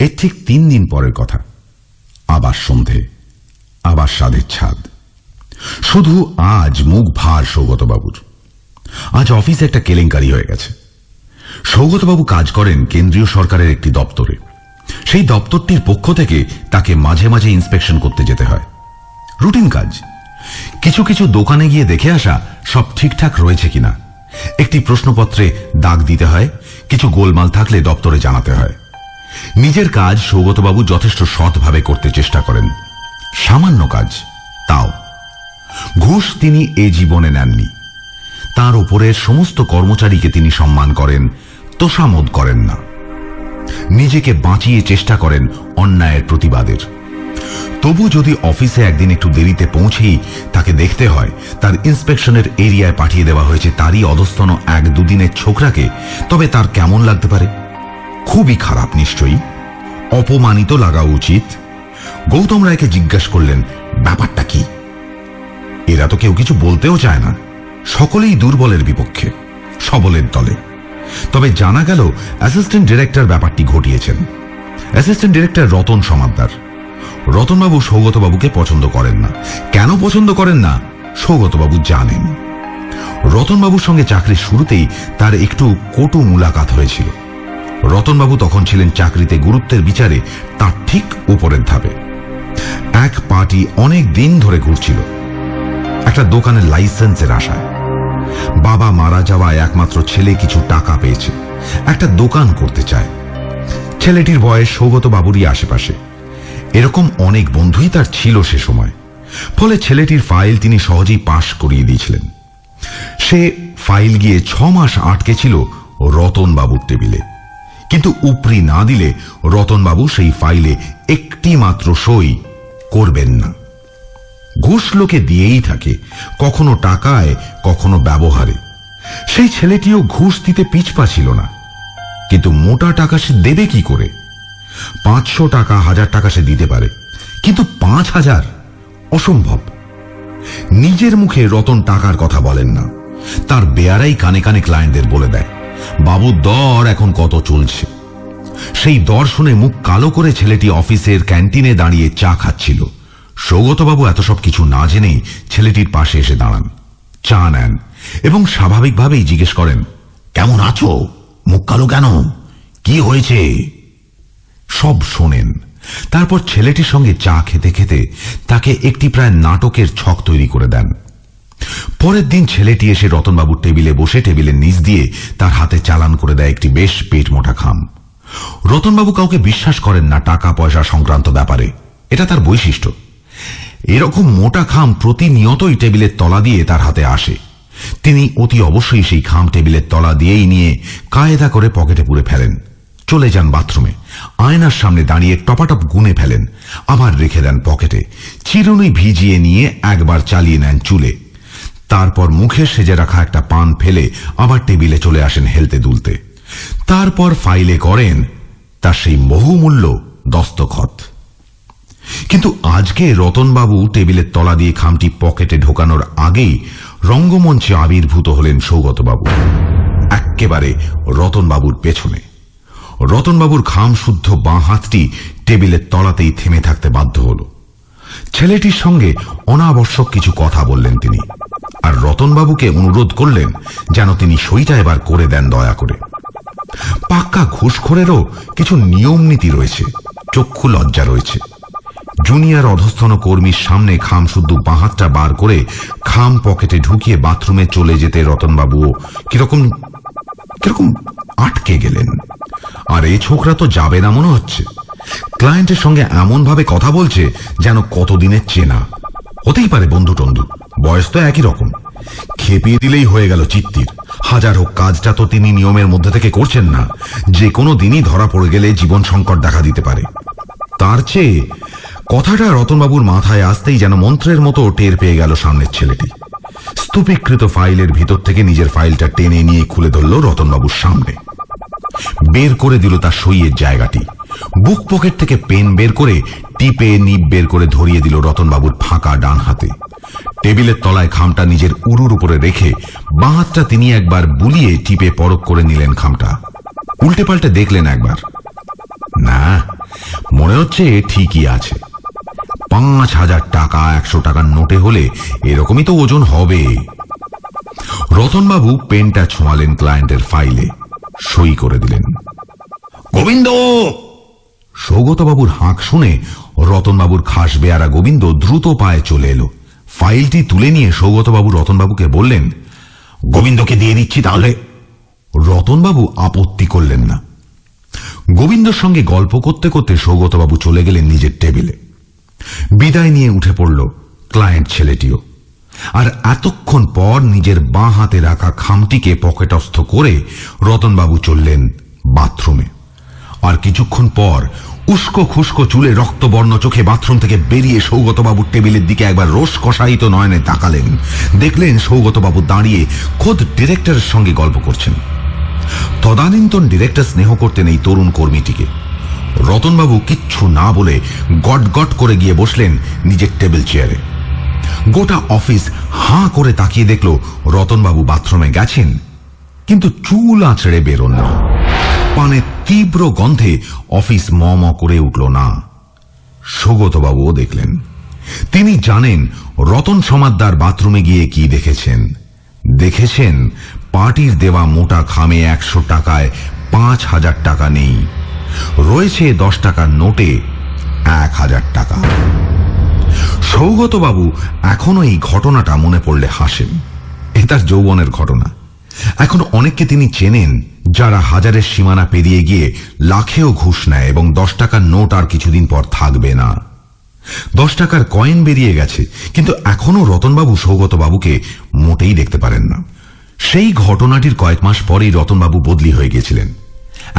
এর ঠিক 3 দিন পরের কথা। আবার সন্ধে, আবার সাধের ছাদ। শুধু আজ মুখ ভার সৌগতবাবুর। আজ অফিসে একটা কেলেঙ্কারি হয়ে গেছে। সৌগতবাবু কাজ করেন কেন্দ্রীয় সরকারের একটি দপ্তরে। সেই দপ্তরটির পক্ষ থেকে তাকে মাঝে মাঝে ইন্সপেকশন করতে যেতে হয়। রুটিন কাজ। কিছু কিছু দোকানে গিয়ে দেখে আসা সব ঠিকঠাক রয়েছে কিনা, একটি প্রশ্নপত্রে দাগ দিতে হয়, কিছু গোলমাল থাকলে দপ্তরে জানাতে হয়। নিজের কাজ সৌগতবাবু যথেষ্ট সৎভাবে করতে চেষ্টা করেন। সামান্য কাজ, তাও। ঘুষ তিনি এ জীবনে নেননি। তার উপরের সমস্ত কর্মচারীকে তিনি সম্মান করেন, তোষামোদ করেন না। নিজেকে বাঁচিয়ে চেষ্টা করেন অন্যায়ের প্রতিবাদের। তবু যদি অফিসে একদিন একটু দেরিতে পৌঁছেই তাকে দেখতে হয় তার ইন্সপেকশনের এরিয়ায় পাঠিয়ে দেওয়া হয়েছে তারই অধস্তন 1-2 দিনের ছোকরাকে, তবে তার কেমন লাগতে পারে? খুবই খারাপ নিশ্চয়ই। অপমানিত লাগা উচিত। গৌতম রায়কে জিজ্ঞাসা করলেন, ব্যাপারটা কি? এরা তো কেউ কিছু বলতেও চায় না। সকলেই দুর্বলের বিপক্ষে, সবলের দলে। তবে জানা গেল অ্যাসিস্ট্যান্ট ডিরেক্টর ব্যাপারটি ঘটিয়েছেন। Assistant director Ratan Samaddar. রতনবাবু সৌগতবাবুকে পছন্দ করেন না। কেন পছন্দ করেন না সৌগতবাবু জানেন। রতনবাবুর সঙ্গে চাকরির শুরুতেই তার একটু কটু মুলাকাত হয়েছিল। রতনবাবু তখন ছিলেন চাকরিতে গুরুত্বের বিচারে তার ঠিক উপরের ধাপে। এক পার্টি অনেক দিন ধরে ঘুরছিল একটা দোকানের লাইসেন্সের আশায়। বাবা মারা যাওয়ায় একমাত্র ছেলে কিছু টাকা পেয়েছে, একটা দোকান করতে চায়। ছেলেটির বয়স সৌগতবাবুরই আশেপাশে। এরকম অনেক বন্ধুই তার ছিল সে সময়। ফলে ছেলেটির ফাইল তিনি সহজেই পাশ করিয়ে দিয়েছিলেন। সে ফাইল গিয়ে 6 মাস আটকে ছিল রতনবাবুর টেবিলে। কিন্তু উপরি না দিলে রতনবাবু সেই ফাইলে একটি মাত্র সই করবেন না। ঘুষ লোকে দিয়েই থাকে, কখনো টাকায়, কখনো ব্যবহারে। সেই ছেলেটিও ঘুষ দিতে পিছপা ছিল না। কিন্তু মোটা টাকা সে দেবে কি করে? 500 টাকা, 1000 টাকা সে দিতে পারে, কিন্তু 5000 অসম্ভব। নিজের মুখে রতন টাকার কথা বলেন না, তার বেয়ারাই কানে কানে ক্লায়েন্টদের বলে দেয়, বাবু দর এখন কত চলছে। সেই দর শুনে মুখ কালো করে ছেলেটি অফিসের ক্যান্টিনে দাঁড়িয়ে চা খাচ্ছিল। সৌগতবাবু এত সব কিছু না জেনেই ছেলেটির পাশে এসে দাঁড়ান, চা নেন এবং স্বাভাবিকভাবেই জিজ্ঞেস করেন, কেমন আছো? মুখ কালো কেন? কি হয়েছে? সব শোনেন। তারপর ছেলেটির সঙ্গে চা খেতে খেতে তাকে একটি প্রায় নাটকের ছক তৈরি করে দেন। পরের দিন ছেলেটি এসে রতনবাবুর টেবিলে বসে টেবিলের নিচ দিয়ে তার হাতে চালান করে দেয় একটি বেশ পেট মোটা খাম। রতনবাবু কাউকে বিশ্বাস করেন না টাকা পয়সা সংক্রান্ত ব্যাপারে, এটা তার বৈশিষ্ট্য। এরকম মোটা খাম প্রতিনিয়তই টেবিলের তলা দিয়ে তার হাতে আসে। তিনি অতি অবশ্যই সেই খাম টেবিলের তলা দিয়েই নিয়ে কায়দা করে পকেটে পুরে ফেলেন। চলে যান বাথরুমে, আয়নার সামনে দাঁড়িয়ে টপাটপ গুনে ফেলেন, আবার রেখে দেন পকেটে। চিরুনি ভিজিয়ে নিয়ে একবার চালিয়ে নেন চুলে। তারপর মুখে সেজে রাখা একটা পান ফেলে আবার টেবিলে চলে আসেন হেলতে দুলতে। তারপর ফাইলে করেন তার সেই বহুমূল্য দস্তখত। কিন্তু আজকে রতনবাবু টেবিলের তলা দিয়ে খামটি পকেটে ঢোকানোর আগেই রঙ্গমঞ্চে আবির্ভূত হলেন সৌগতবাবু, এক্কেবারে রতনবাবুর পেছনে। রতনবাবুর খাম শুদ্ধ বাঁ হাতটি টেবিলের তলাতেই থেমে থাকতে বাধ্য হল। ছেলেটির সঙ্গে অনাবশ্যক কিছু কথা বললেন তিনি, আর রতনবাবুকে অনুরোধ করলেন যেন তিনি সইটা এবার করে দেন দয়া করে। পাক্কা ঘুষখোরেরও কিছু নিয়ম নীতি রয়েছে, চক্ষু লজ্জা রয়েছে। জুনিয়র অধস্তন কর্মীর সামনে খাম শুদ্ধ বাঁ হাতটা বার করে খাম পকেটে ঢুকিয়ে বাথরুমে চলে যেতে রতনবাবুও কিরকম কিরকম আটকে গেলেন। আর এই ছোকরা তো যাবে না মনে হচ্ছে। ক্লায়েন্টের সঙ্গে এমন ভাবে কথা বলছে যেন কতদিনের চেনা। হতেই পারে বন্ধু টন্ধু, বয়স তো একই রকম। খেপিয়ে দিলেই হয়ে গেল চিত্তির। হাজার হোক কাজটা তো তিনি নিয়মের মধ্যে থেকে করছেন না। যে কোনো দিনই ধরা পড়ে গেলে জীবন সংকট দেখা দিতে পারে। তার চেয়ে কথাটা রতনবাবুর মাথায় আসতেই যেন মন্ত্রের মতো টের পেয়ে গেল সামনের ছেলেটি। স্তূপীকৃত ফাইলের ভিতর থেকে নিজের ফাইলটা টেনে নিয়ে খুলে ধরল রতনবাবুর সামনে। বের করে দিল তার সইয়ের জায়গাটি। বুক পকেট থেকে পেন বের করে টিপে নিব বের করে ধরিয়ে দিল রতনবাবুর ফাঁকা ডান হাতে। টেবিলের তলায় খামটা নিজের উরুর উপরে রেখে বাঁ হাতটা তিনি একবার বুলিয়ে টিপে পরখ করে নিলেন খামটা। উল্টে পাল্টে দেখলেন একবার, না মনে হচ্ছে ঠিকই আছে। 5,000 টাকা 100 টাকার নোটে হলে এরকমই তো ওজন হবে। রতনবাবু পেনটা ছোঁয়ালেন ক্লায়েন্টের ফাইলে, সই করে দিলেন। গোবিন্দ! সৌগতবাবুর হাঁক শুনে রতনবাবুর খাস বেয়ারা গোবিন্দ দ্রুত পায়ে চলে এলো। ফাইলটি তুলে নিয়ে সৌগতবাবু রতনবাবুকে বললেন, গোবিন্দকে দিয়ে দিচ্ছি তাহলে। রতনবাবু আপত্তি করলেন না। গোবিন্দর সঙ্গে গল্প করতে করতে সৌগতবাবু চলে গেলেন নিজের টেবিলে। বিদায় নিয়ে উঠে পড়ল ক্লায়েন্ট ছেলেটিও। আর এতক্ষণ পর নিজের বাঁ হাতে রাখা খামটিকে পকেটস্থ করে রতনবাবু চললেন বাথরুমে। আর কিছুক্ষণ পর উস্কো খুস্কো চুলে রক্তবর্ণ চোখে বাথরুম থেকে বেরিয়ে সৌগতবাবুর টেবিলের দিকে একবার রোষ কষায়িত নয়নে তাকালেন। দেখলেন সৌগতবাবু দাঁড়িয়ে খোদ ডিরেক্টরের সঙ্গে গল্প করছেন। তদানীন্তন ডিরেক্টর স্নেহ করতেন এই তরুণ কর্মীটিকে। রতনবাবু কিচ্ছু না বলে গট গট করে গিয়ে বসলেন নিজের টেবিল চেয়ারে। গোটা অফিস হাঁ করে তাকিয়ে দেখল রতনবাবু বাথরুমে গেছেন, কিন্তু চুল আঁচড়ে বেরোন না। পানের তীব্র গন্ধে অফিস ম ম করে উঠল না। সৌগতবাবুও দেখলেন। তিনি জানেন রতন সমাদ্দার বাথরুমে গিয়ে কি দেখেছেন। দেখেছেন পার্টির দেওয়া মোটা খামে 100 টাকায় 5,000 টাকা নেই, রয়েছে 10 টাকার নোটে 1,000 টাকা। সৌগতবাবু এখনো এই ঘটনাটা মনে পড়লে হাসেন। এ তার যৌবনের ঘটনা। এখন অনেককে তিনি চেনেন যারা হাজারের সীমানা পেরিয়ে গিয়ে লাখেও ঘুষ নেয় এবং 10 টাকার নোট আর কিছুদিন পর থাকবে না। 10 টাকার কয়েন বেরিয়ে গেছে, কিন্তু এখনো রতনবাবু সৌগতবাবুকে মোটেই দেখতে পারেন না। সেই ঘটনাটির কয়েক মাস পরেই রতনবাবু বদলি হয়ে গেছিলেন।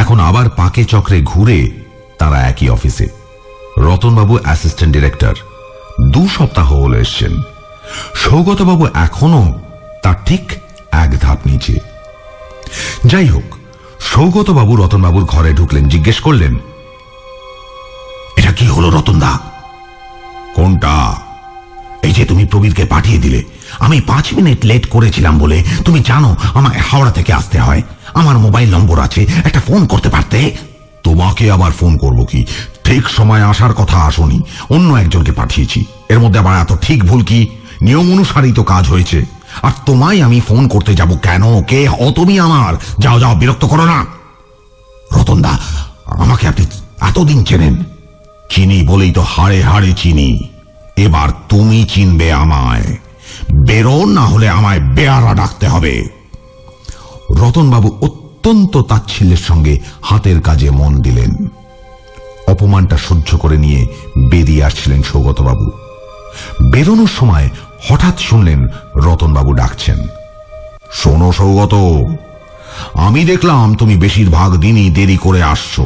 এখন আবার পাকে চক্রে ঘুরে তারা একই অফিসে। রতনবাবু অ্যাসিস্ট্যান্ট ডিরেক্টর, 2 সপ্তাহ হলো এসছেন। সৌগতবাবু এখনো তার ঠিক 1 ধাপ নিচে। যাই হোক, সৌগতবাবু রতনবাবুর ঘরে ঢুকলেন, জিজ্ঞেস করলেন, এটা কি হলো রতনদা? কোনটা? এই যে তুমি প্রবীরকে পাঠিয়ে দিলে। আমি 5 মিনিট লেট করেছিলাম বলে তুমি জানো আমায় হাওড়া থেকে আসতে হয়। আমার মোবাইল নম্বর আছে, একটা ফোন করতে পারতে। তোমাকে আবার ফোন করব কি? ঠিক সময় আসার কথা আসনি, অন্য একজনকে পাঠিয়েছি। এর মধ্যে আবার এত ঠিক ভুল কি? নিয়ম অনুসারেই তো কাজ হয়েছে। আর তোমায় আমি ফোন করতে যাব কেন? কে হও তুমি আমার? যাও যাও, বিরক্ত করো না। রতনদা, আমাকে আপনি এতদিন চেনেন। চিনি বলেই তো হাড়ে হাড়ে চিনি। এবার তুমি চিনবে আমায়। বেরো, না হলে আমায় বেয়ারা ডাকতে হবে। রতনবাবু অত্যন্ত তাচ্ছিল্যের সঙ্গে হাতের কাজে মন দিলেন। অপমানটা সহ্য করে নিয়ে বেরিয়ে আসছিলেন সৌগতবাবু। বেরোনোর সময় হঠাৎ শুনলেন রতনবাবু ডাকছেন, শোনো সৌগত, আমি দেখলাম তুমি বেশিরভাগ দিনই দেরি করে আসছো,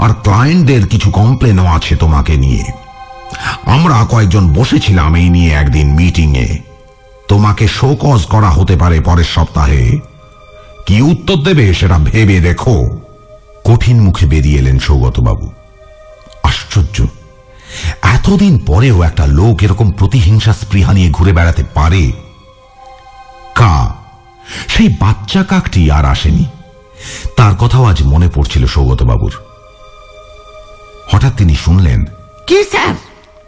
আর ক্লায়েন্টদের কিছু কমপ্লেনও আছে তোমাকে নিয়ে। আমরা কয়েকজন বসেছিলাম এই নিয়ে একদিন মিটিংয়ে। তোমাকে শোকজ করা হতে পারে পরের সপ্তাহে। কি উত্তর দেবে সেটা ভেবে দেখো। কঠিন মুখে বেরিয়ে এলেন সৌগতবাবু। আশ্চর্য, এতদিন পরেও একটা লোক এরকম প্রতিহিংসা স্পৃহা নিয়ে ঘুরে বেড়াতে পারে। সেই বাচ্চা কাকটি আর আসেনি। তার কথাও আজ মনে পড়ছিল সৌগতবাবুর। হঠাৎ তিনি শুনলেন, কি স্যার,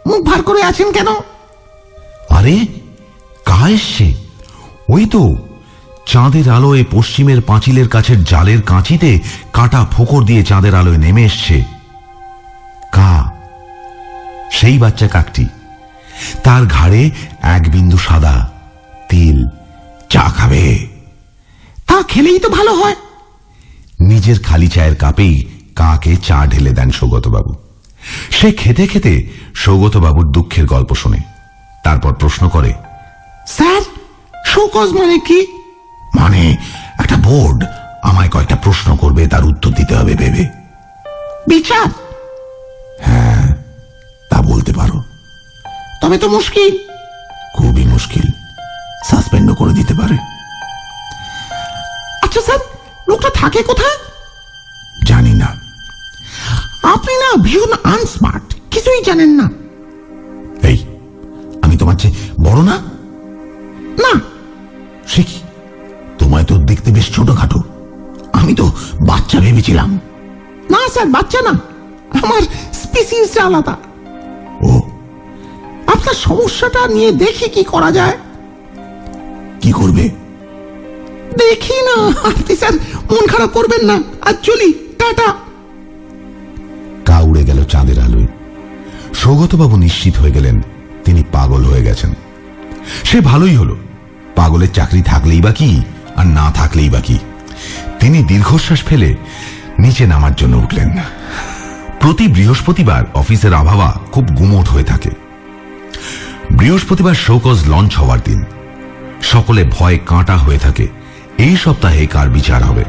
মুখ ভার করে আছেন কেন? আরে, কা এসছে? ওই তো চাঁদের আলোয় পশ্চিমের পাঁচিলের কাছের জালের কাঁচিতে কাটা ফোকর দিয়ে চাঁদের আলোয় নেমে এসছে। কা? সেই বাচ্চা কাকটি। তার ঘাড়ে 1 বিন্দু সাদা তিল। চা খাবে? তা খেলেই তো ভালো হয়। নিজের খালি চায়ের কাপেই কাকে চা ঢেলে দেন সৌগতবাবু। সে খেতে খেতে সৌগতবাবুর দুঃখের গল্প শোনে। তারপর প্রশ্ন করে, স্যার, শোকজ মানে কি? মানে একটা বোর্ড আমায় কয়েকটা প্রশ্ন করবে, তার উত্তর দিতে হবে ভেবে। বিচার? হ্যাঁ, তা বলতে পারো। তবে তো মুশকিল। খুবই মুশকিল, সাসপেন্ডও করে দিতে পারে। আচ্ছা স্যার, লোকটা থাকে কোথায়? জানি না। আপনি না ভীষণ আনস্মার্ট, কিছুই জানেন না। এই, আমি তোমার চেয়ে বড় না? না। সে কি? তোমায় তো দেখতে বেশ ছোটখাটো। আমি তো বাচ্চা ভেবেছিলাম। না স্যার, বাচ্চা না, আমার স্পিসিস আলাদা। ও, আপনার সমস্যাটা নিয়ে দেখি কি করা যায়। কি করবে? দেখি না আপনি স্যার, মন খারাপ করবেন না, আর চলি, টাটা। কা উড়ে গেল চাঁদের আলোয়। সৌগতবাবু নিশ্চিত হয়ে গেলেন তিনি পাগল হয়ে গেছেন। সে ভালোই হলো, পাগলের চাকরি থাকলেই বা কি, আর না থাকলেই বা কি। তিনি দীর্ঘশ্বাস ফেলে নিচে নামার জন্য উঠলেন। প্রতি বৃহস্পতিবার অফিসের আবহাওয়া খুব গুমোট হয়ে থাকে। বৃহস্পতিবার শোকজ লঞ্চ হওয়ার দিন। সকলে ভয়ে কাঁটা হয়ে থাকে এই সপ্তাহে কার বিচার হবে।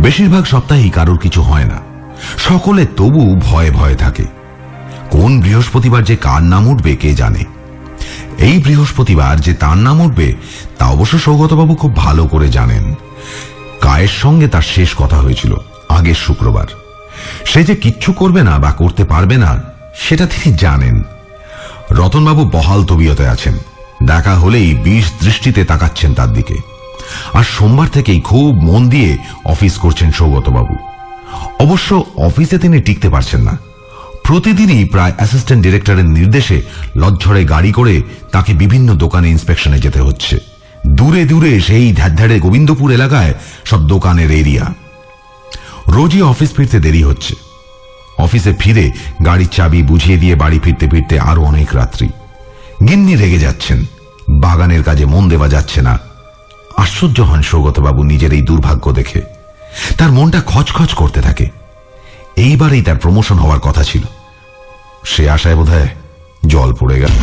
বেশিরভাগ সপ্তাহেই কারোর কিছু হয় না, সকলে তবু ভয়ে ভয়ে থাকে। কোন বৃহস্পতিবার যে কার নাম উঠবে কে জানে। এই বৃহস্পতিবার যে তার নাম উঠবে তা অবশ্য সৌগতবাবু খুব ভালো করে জানেন। কায়ের সঙ্গে তার শেষ কথা হয়েছিল আগের শুক্রবার। সে যে কিচ্ছু করবে না বা করতে পারবে না সেটা তিনি জানেন। রতনবাবু বহাল তবিয়তে আছেন, দেখা হলেই বিষ দৃষ্টিতে তাকাচ্ছেন তার দিকে। আর সোমবার থেকেই খুব মন দিয়ে অফিস করছেন সৌগতবাবু। অবশ্য অফিসে তিনি টিকতে পারছেন না। প্রতিদিনই প্রায় অ্যাসিস্ট্যান্ট ডিরেক্টরের নির্দেশে লজ্জরে গাড়ি করে তাকে বিভিন্ন দোকানে ইন্সপেকশনে যেতে হচ্ছে। দূরে দূরে সেই ধ্যাড়ে গোবিন্দপুর এলাকায় সব দোকানের এরিয়া। রোজই অফিস ফিরতে দেরি হচ্ছে। অফিসে ফিরে গাড়ির চাবি বুঝিয়ে দিয়ে বাড়ি ফিরতে ফিরতে আরো অনেক রাত্রি। গিন্নি রেগে যাচ্ছেন, বাগানের কাজে মন দেওয়া যাচ্ছে না। আশ্চর্য হন সৌগতবাবু নিজের এই দুর্ভাগ্য দেখে। তার মনটা খচখচ করতে থাকে। এইবারেই তার প্রমোশন হওয়ার কথা ছিল, সে আশায় বোধহয় জল পড়ে গেল।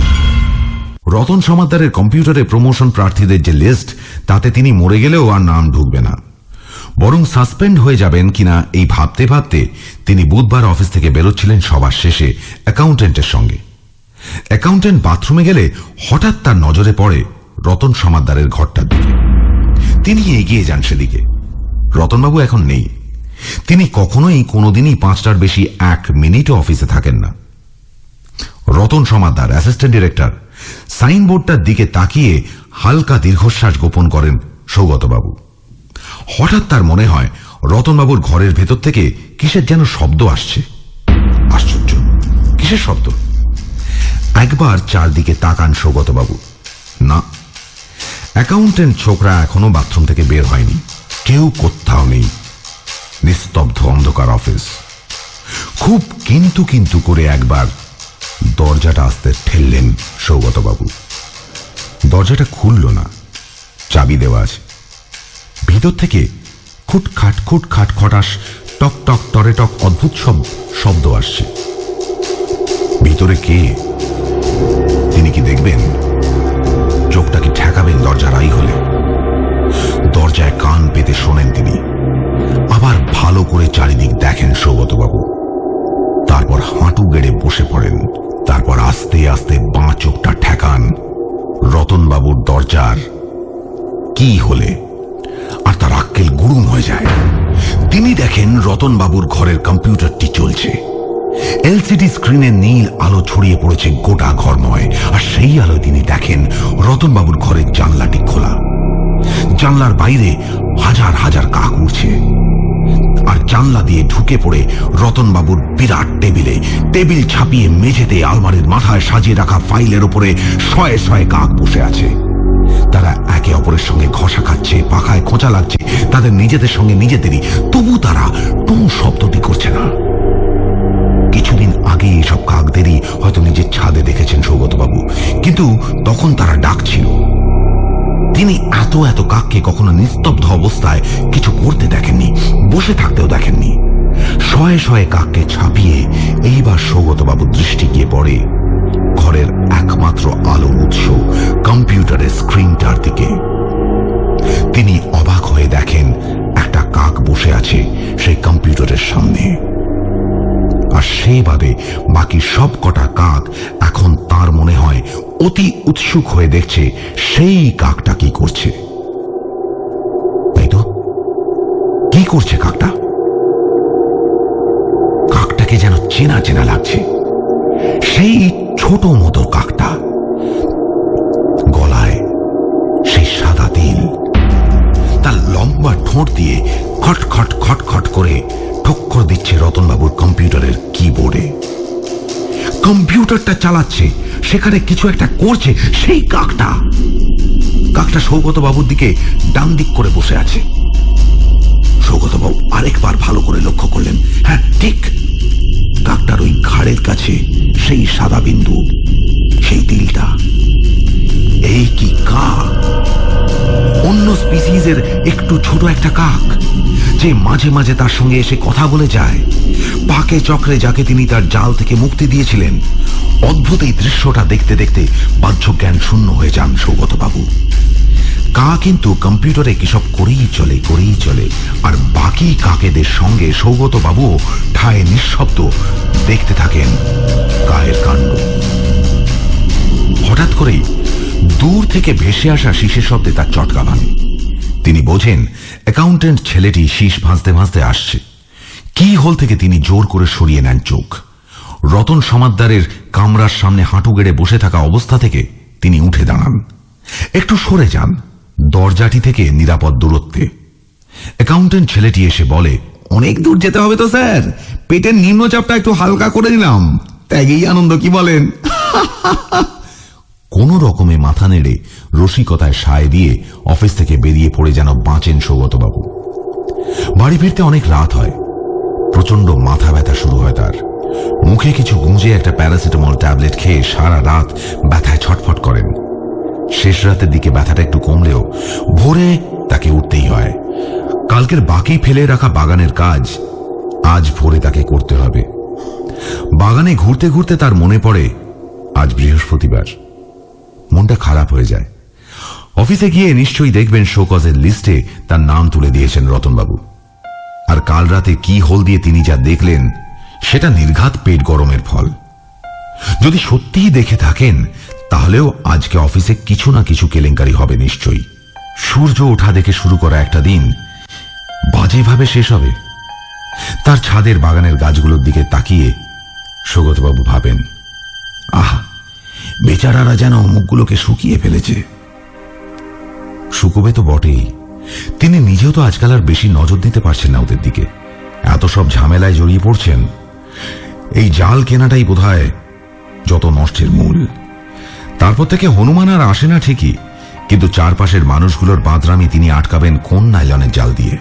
রতন সমাদ্দারের কম্পিউটারে প্রমোশন প্রার্থীদের যে লিস্ট, তাতে তিনি মরে গেলেও আর নাম ঢুকবে না, বরং সাসপেন্ড হয়ে যাবেন কিনা এই ভাবতে ভাবতে তিনি বুধবার অফিস থেকে বেরোচ্ছিলেন সবার শেষে অ্যাকাউন্টেন্টের সঙ্গে। অ্যাকাউন্টেন্ট বাথরুমে গেলে হঠাৎ তার নজরে পড়ে রতন সমাদ্দারের ঘরটার দিকে। তিনি এগিয়ে যান সেদিকে। রতনবাবু এখন নেই। তিনি কখনোই কোনোদিনই 5টার বেশি 1 মিনিটও অফিসে থাকেন না। রতন সমাদ্দার, অ্যাসিস্ট্যান্ট ডিরেক্টর, সাইনবোর্ডটার দিকে তাকিয়ে হালকা দীর্ঘশ্বাস গোপন করেন সৌগতবাবু। হঠাৎ তার মনে হয় রতনবাবুর ঘরের ভেতর থেকে কিসের যেন শব্দ আসছে। আশ্চর্য, কিসের শব্দ? একবার চারদিকে তাকান সৌগতবাবু। না, অ্যাকাউন্টেন্ট ছোকরা এখনো বাথরুম থেকে বের হয়নি, কেউ কোথাও নেই। নিস্তব্ধ অন্ধকার অফিস। খুব কিন্তু কিন্তু করে একবার দরজাটা আস্তে ঠেললেন সৌগতবাবু। দরজাটা খুলল না, চাবি দেওয়া আছে। ভিতর থেকে খুটখাট খুটখাট খটাস, টক টক টরে টক অদ্ভুত সব শব্দ আসছে। ভিতরে কে? তিনি কি দেখবেন? চোখটা কি ঠেকাবেন দরজার আই হলে? দরজায় কান পেতে শোনেন তিনি, আবার ভালো করে চারিদিক দেখেন সৌগতবাবু। তারপর হাঁটু গেড়ে বসে পড়েন। তারপর আস্তে আস্তে বাঁ চোখটা ঠেকান রতনবাবুর দরজার কি হলে, আর তার আক্কেল গুড়ুম হয়ে যায়। তিনি দেখেন রতনবাবুর ঘরের কম্পিউটারটি চলছে। এলসিডি স্ক্রিনে নীল আলো ছড়িয়ে পড়েছে গোটা ঘরময়। আর সেই আলোয় তিনি দেখেন রতনবাবুর ঘরের জানলাটি খোলা। জানলার বাইরে হাজার হাজার কাক উড়ছে। আর জানলা দিয়ে ঢুকে পড়ে রতনবাবুর বিরাট টেবিল ছাপিয়ে মেঝেতে আলমারির মাথায় সাজিয়ে রাখা ফাইলের উপরে শয়ে শয়ে কাক বসে আছে। তারা একে অপরের সঙ্গে ঘষা খাচ্ছে, পাখায় খোঁচা লাগছে তাদের নিজেদের সঙ্গে নিজেদেরই, তবু তারা টুঁ শব্দটি করছে না। কিছুদিন আগে এসব কাকদেরই হয়তো নিজের ছাদে দেখেছেন সৌগতবাবু, কিন্তু তখন তারা ডাকছিল। তিনি এত এত কাককে কখনো নিস্তব্ধ অবস্থায় কিছু করতে দেখেননি, বসে থাকতেও দেখেননি। শয়ে শয়ে কাককে ছাপিয়ে এইবার সৌগতবাবুর দৃষ্টি গিয়ে পড়ে ঘরের একমাত্র আলোর উৎস কম্পিউটারের স্ক্রিনটার দিকে। তিনি অবাক হয়ে দেখেন একটা কাক বসে আছে সেই কম্পিউটারের সামনে। আর সে বাদে বাকি সব কটা কাক এখন তার মনে হয় অতি উৎসুক হয়ে দেখছে সেই কাকটা কি করছে। তাই তো, কি করছে কাকটা? কাকটাকে যেন চেনা চেনা লাগছে। সেই ছোট মতো কাকটা, গলায় সেই সাদা তিল, তার লম্বা ঠোঁট দিয়ে খটখট খটখট করে ঠক্কর দিচ্ছে রতনবাবুর কম্পিউটারের কিবোর্ডে। কম্পিউটারটা চালাচ্ছে, সেখানে কিছু একটা করছে, সেই কাকটা সৌগত বাবুর দিকে ডান দিক করে বসে আছে। সৌগত বাবু আরেকবার ভালো করে লক্ষ্য করলেন। হ্যাঁ ঠিক, কাকটার ওই ঘাড়ের কাছে সেই সাদা বিন্দু, সেই তিলটা। এই কি কাক! অন্য স্পিসিসের একটু ছোট একটা কাক, যে মাঝে মাঝে তার সঙ্গে এসে কথা বলে যায়, পাকে চক্রে যাকে তিনি তার জাল থেকে মুক্তি দিয়েছিলেন। অদ্ভুত এই দৃশ্যটা দেখতে দেখতে বাহ্য জ্ঞান শূন্য হয়ে যান সৌগত বাবু। কা কিন্তু কম্পিউটারে কিসব করেই চলে, আর বাকি কাকেদের সঙ্গে সৌগত বাবু ঠায় নিঃশব্দ দেখতে থাকেন কায়ের কাণ্ড। হঠাৎ করেই দূর থেকে ভেসে আসা শীষের শব্দে তার চটকা ভাঙে। তিনি বোঝেন অ্যাকাউন্টেন্ট ছেলেটি শীষ ভাঁজতে ভাঁজতে আসছে। কি হোল থেকে তিনি জোর করে সরিয়ে নেন চোখ। রতন সমাদ্দারের কামরার সামনে হাঁটু গেড়ে বসে থাকা অবস্থা থেকে তিনি উঠে দাঁড়ান, একটু সরে যান দরজাটি থেকে নিরাপদ দূরত্বে। অ্যাকাউন্টেন্ট ছেলেটি এসে বলে, অনেক দূর যেতে হবে তো স্যার, পেটের নিম্নচাপটা একটু হালকা করে দিলাম, ত্যাগেই আনন্দ, কি বলেন? কোন রকমে মাথা নেড়ে রসিকতায় সায় দিয়ে অফিস থেকে বেরিয়ে পড়ে যেন বাঁচেন সৌগতবাবু। বাড়ি ফিরতে অনেক রাত হয়। প্রচন্ড মাথা ব্যথা শুরু হয় তার। মুখে কিছু গুঁজে একটা প্যারাসিটামল ট্যাবলেট খেয়ে সারা রাত ব্যথায় ছটফট করেন। শেষ রাতের দিকে ব্যথাটা একটু কমলেও ভোরে তাকে উঠতেই হয়। কালকের বাকি ফেলে রাখা বাগানের কাজ আজ ভোরে তাকে করতে হবে। বাগানে ঘুরতে ঘুরতে তার মনে পড়ে আজ বৃহস্পতিবার। মনটা খারাপ হয়ে যায়। অফিসে গিয়ে নিশ্চয়ই দেখবেন শোকজের লিস্টে তার নাম তুলে দিয়েছেন রতনবাবু। আর কাল রাতে কি হোল দিয়ে তিনি যা দেখলেন সেটা নির্ঘাত পেট গরমের ফল। যদি সত্যিই দেখে থাকেন তাহলেও আজকে অফিসে কিছু না কিছু কেলেঙ্কারি হবে নিশ্চয়ই। সূর্য ওঠা দেখে শুরু করা একটা দিন বাজেভাবে শেষ হবে। তার ছাদের বাগানের গাছগুলোর দিকে তাকিয়ে সৌগতবাবু ভাবেন, আহা, বেচারারা যেন মুখগুলোকে শুকিয়ে ফেলেছে। শুকোবে তো বটেই, তিনি নিজেও তো আজকাল আর বেশি নজর দিতে পারছেন না ওদের দিকে। এত সব ঝামেলায় জড়িয়ে পড়ছেন। এই জাল কেনাটাই বোধহয় যত নষ্টের মূল। তারপর থেকে হনুমান আর আসে না ঠিকই, কিন্তু চারপাশের মানুষগুলোর বাঁদরামি তিনি আটকাবেন কোন নাইলনের জাল দিয়ে।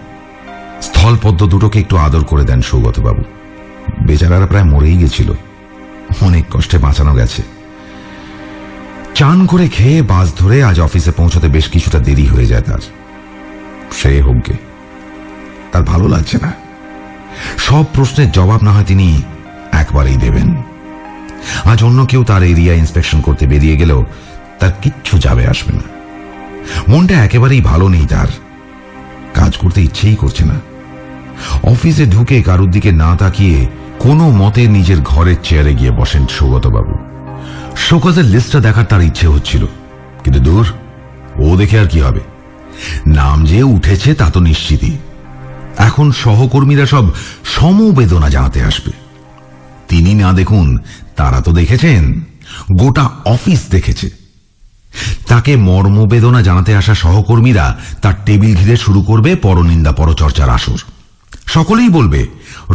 স্থলপদ্ম দুটোকে একটু আদর করে দেন সৌগতবাবু। বেচারারা প্রায় মরেই গেছিল, অনেক কষ্টে বাঁচানো গেছে। চান করে খেয়ে বাস ধরে আজ অফিসে পৌঁছতে বেশ কিছুটা দেরি হয়ে যায় তার। সে হোকগে, তার ভালো লাগছে না। সব প্রশ্নের জবাব না হয় তিনি একবারেই দেবেন। আজ অন্য কেউ তার এরিয়া ইন্সপেকশন করতে বেরিয়ে গেলেও তার কিচ্ছু যাবে আসবে না। মনটা একেবারেই ভালো নেই তার, কাজ করতে ইচ্ছেই করছে না। অফিসে ঢুকে কারুর দিকে না তাকিয়ে কোনো মতে নিজের ঘরের চেয়ারে গিয়ে বসেন সৌগতবাবু। শোকজের লিস্টটা দেখার তার ইচ্ছে হচ্ছিল, কিন্তু দূর, ও দেখে আর কি হবে। নাম যে উঠেছে তা তো নিশ্চিতই। এখন সহকর্মীরা সব সমবেদনা জানাতে আসবে। তিনি না দেখুন, তারা তো দেখেছেন, গোটা অফিস দেখেছে। তাকে মর্মবেদনা জানাতে আসা সহকর্মীরা তার টেবিল ঘিরে শুরু করবে পরনিন্দা পরচর্চার আসর। সকলেই বলবে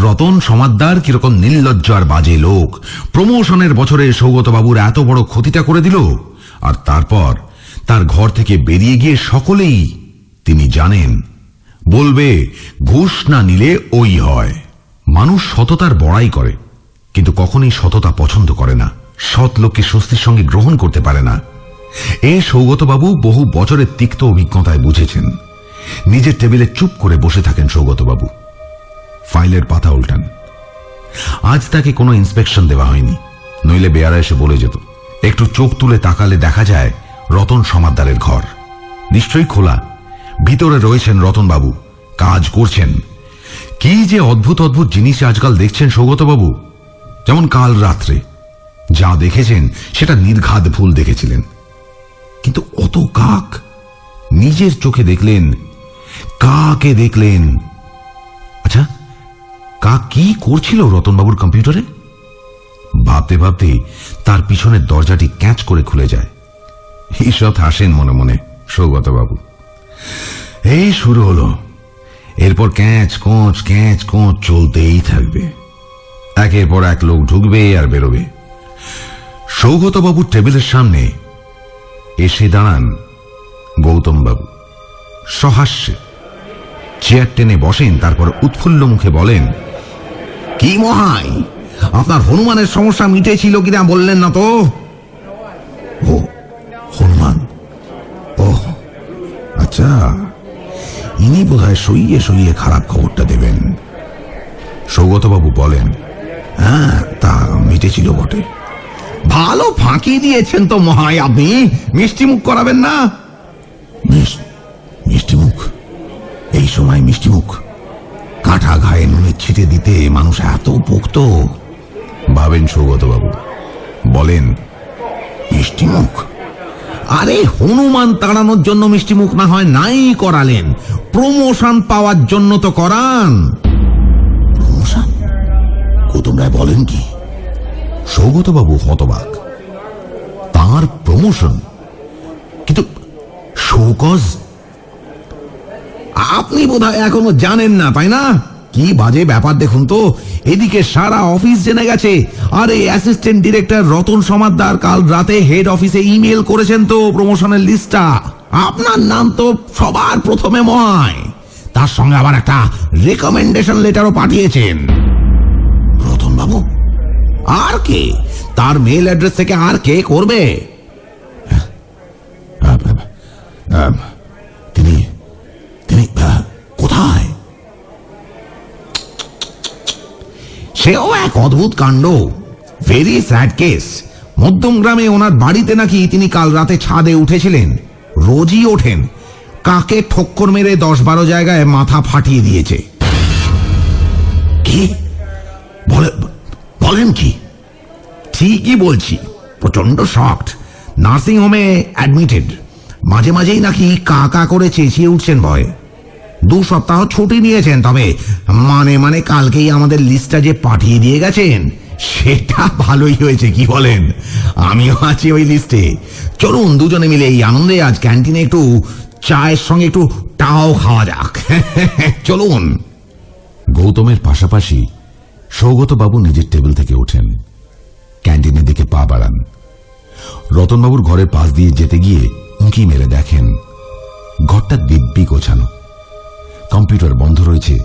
রতন সমাদ্দার কিরকম নির্লজ্জ আর বাজে লোক, প্রমোশনের বছরে সৌগতবাবুর এত বড় ক্ষতিটা করে দিল। আর তারপর তার ঘর থেকে বেরিয়ে গিয়ে সকলেই, তিনি জানেন, বলবে ঘুষ না নিলে ওই হয়। মানুষ সততার বড়াই করে, কিন্তু কখনোই সততা পছন্দ করে না, সৎ লোককে স্বস্তির সঙ্গে গ্রহণ করতে পারে না। এ সৌগতবাবু বহু বছরের তিক্ত অভিজ্ঞতায় বুঝেছেন। নিজের টেবিলে চুপ করে বসে থাকেন সৌগতবাবু, ফাইলের পাতা উল্টান। আজ তাকে কোনো ইন্সপেকশন দেওয়া হয়নি, নইলে বেয়ারা এসে বলে যেত। একটু চোখ তুলে তাকালে দেখা যায় রতন সমাদ্দারের ঘর নিশ্চয়ই খোলা। ভিতরে রয়েছেন রতনবাবু, কাজ করছেন। কি যে অদ্ভুত অদ্ভুত জিনিস আজকাল দেখছেন সৌগতবাবু। যেমন কাল রাত্রে যা দেখেছেন সেটা নির্ঘাত ভুল দেখেছিলেন, কিন্তু অত কাক নিজের চোখে দেখলেন, কাকে দেখলেন। আচ্ছা, কাক কি করছিল রতনবাবুর কম্পিউটারে? ভাবতে ভাবতে তার পিছনের দরজাটি ক্যাচ করে খুলে যায়। ঈষৎ হাসেন মনে মনে সৌগতবাবু। এই শুরু হলো, এরপর ক্যাচ কোঁচ চলতেই থাকবে। একের পর এক লোক ঢুকবে আর বেরোবে। সৌগতবাবুর টেবিলের সামনে এসে দাঁড়ান গৌতমবাবু। সহাস্যে চেয়ার টেনে বসেন, তারপর উৎফুল্ল মুখে বলেন, কি মহাই, আপনার হনুমানের সমস্যা মিটেছিল কিনা বললেন না তো? ও হনুমান, ও আচ্ছা, ইনি বোধহয় সইয়ে সইয়ে খারাপ খবরটা দেবেন। সৌগতবাবু বলেন, হ্যাঁ, তা মিটেছিল বটে। ভালো ফাঁকি দিয়েছেন তো মহাই আপনি। মিষ্টি মুখ করাবেন না? মিষ্টি মুখ? এই সময় মিষ্টি মুখ? কাঁটা ঘায়ে নুনের ছিটে দিতে মানুষ এত পোক্ত ভাবেন সৌগতবাবু। বলেন, মিষ্টি মুখ? আরে হনুমান তাড়ানোর জন্য মিষ্টি মুখ না হয় নাই করালেন, প্রমোশন পাওয়ার জন্য তো করান। প্রমোশন? গৌতম রায় বলেন কি? সৌগতবাবু হতবাক। তার প্রমোশন? কিন্তু শোকজ? আপনি বোধহয় এখনো জানেন না, তাই না? কি বাজে ব্যাপার দেখুন তো। এদিকে সারা অফিস জেনে গেছে, আর এই অ্যাসিস্ট্যান্ট ডিরেক্টর রতন সমাদ্দার কাল রাতে হেড অফিসে ইমেল করেছেন তো প্রমোশনের লিস্টটা। আপনার নাম তো সবার প্রথমে মহায়, তার সঙ্গে আবার একটা রেকমেন্ডেশন লেটারও পাঠিয়েছেন। রতন বাবু? আর কে? তার মেল অ্যাড্রেস থেকে আর কে করবে? তিনি তিনি কোথায়? সেও এক অদ্ভুত কাণ্ড, ভেরি স্যাড কেস। মধ্যম গ্রামে ওনার বাড়িতে নাকি তিনি কাল রাতে ছাদে উঠেছিলেন, রোজই ওঠেন। কাকে ঠক্কর মেরে 10-12 জায়গায় মাথা ফাটিয়ে দিয়েছে। কি বলেন কি? ঠিকই বলছি, প্রচন্ড শকড। নার্সিং হোমে অ্যাডমিটেড। মাঝে মাঝেই নাকি কা কা করে চেঁচিয়ে উঠছেন ভয়ে। 2 সপ্তাহ ছুটি নিয়েছেন, তবে মানে কালকেই আমাদের লিস্টটা যে পাঠিয়ে দিয়ে গেছেন সেটা ভালোই হয়েছে, কি বলেন? আমিও আছি ওই লিস্টে। চলুন দুজনে মিলে এই আনন্দে আজ ক্যান্টিনে একটু চায়ের সঙ্গে একটু টাও খাওয়া যাক। চলুন। গৌতমের পাশাপাশি সৌগতবাবু নিজের টেবিল থেকে ওঠেন, ক্যান্টিনের দিকে পা বাড়ান। রতনবাবুর ঘরের পাশ দিয়ে যেতে গিয়ে উঁকি মেরে দেখেন ঘরটা দিব্যি গোছানো। কম্পিউটার বন্ধ রয়েছে,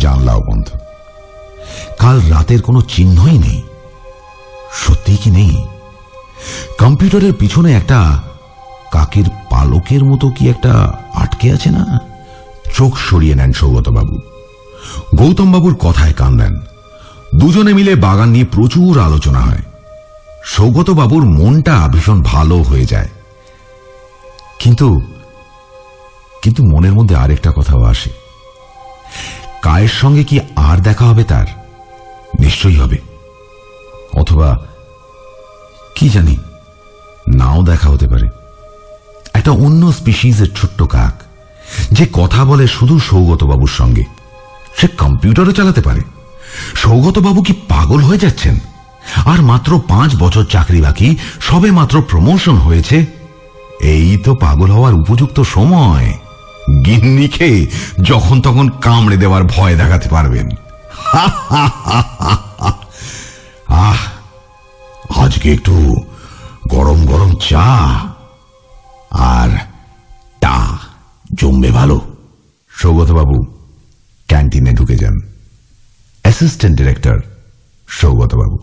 জানলাও বন্ধ। কাল রাতের কোনো চিহ্নই নেই। সত্যি কি নেই? কম্পিউটারের পিছনে একটা কাকের পালকের মতো কি একটা আটকে আছে না? চোখ সরিয়ে নেন সৌগতবাবু। গৌতমবাবুর কথায় কান দেন। দুজনে মিলে বাগান নিয়ে প্রচুর আলোচনা হয়। সৌগতবাবুর মনটা ভীষণ ভালো হয়ে যায়। কিন্তু মনের মধ্যে আরেকটা কথাও আসে। কায়ের সঙ্গে কি আর দেখা হবে তার? নিশ্চয়ই হবে, অথবা কি জানি, নাও দেখা হতে পারে। একটা অন্য স্পিসিসের ছোট্ট কাক, যে কথা বলে শুধু সৌগতবাবুর সঙ্গে। সে কম্পিউটারও চালাতে পারে। সৌগতবাবু কি পাগল হয়ে যাচ্ছেন? আর মাত্র 5 বছর চাকরি বাকি, সবে মাত্র প্রমোশন হয়েছে। এই তো পাগল হওয়ার উপযুক্ত সময়। গিন্নিকে যখন তখন কামড়ে দেওয়ার ভয় দেখাতে পারবেন। আজকে একটু গরম গরম চা আর টা জমবে ভালো। সৌগতবাবু ক্যান্টিনে ঢুকে যান। Assistant director সৌগতবাবু।